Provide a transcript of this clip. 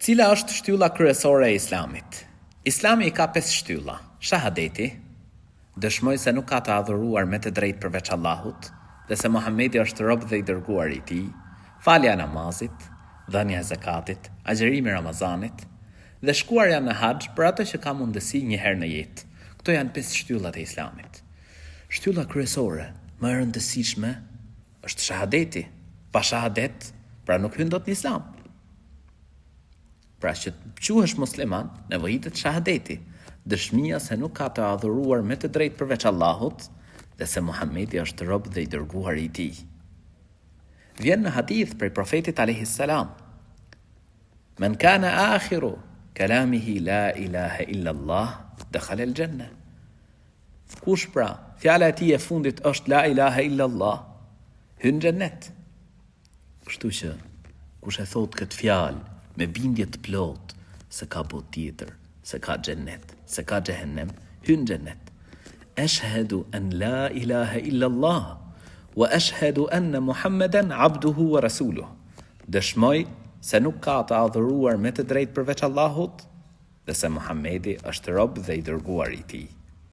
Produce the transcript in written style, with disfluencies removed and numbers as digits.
Cila është shtylla kryesore e Islamit? Islami i ka 5 shtylla. Shahadeti, dëshmoj se nuk ka të adhuruar me të drejtë përveç Allahut, dhe se Muhamedi është rob dhe i dërguar i tij, falja e namazit, dhënia e zakatit, agjerimi i Ramazanit dhe shkuarja në haxh për atë që ka mundësi një herë në jetë. Këto janë 5 shtyllat e Islamit. Shtylla kryesore, më e rëndësishme, është shahadeti. Pa shahadet, pra nuk hyn dot në Islam. Pra që të quhesh musliman, nevojitet shahadeti, dëshmia se nuk ka të adhuruar me të drejtë përveç Allahut dhe se Muhamedi është rob dhe i dërguar i tij. Vjen në hadith prej profetit alayhis salam: "Men kana akhiru kalamihi la ilaha illa Allah, dakhala al-janna." Kush pra, fjala e tij e fundit është la ilaha illa Allah, hyn në xhennet. Kështu që kush e thot këtë fjalë me bindje të plot se ka botë tjetër, se ka xhennet, se ka xhehenem, hyn xhennet. Ashhadu an la ilaha illa Allah wa ashhadu anna Muhammeden abduhu wa rasuluhu. Dëshmoj se nuk ka të adhuruar me të drejtë përveç Allahut dhe se Muhamedi është rob dhe i dërguar i tij.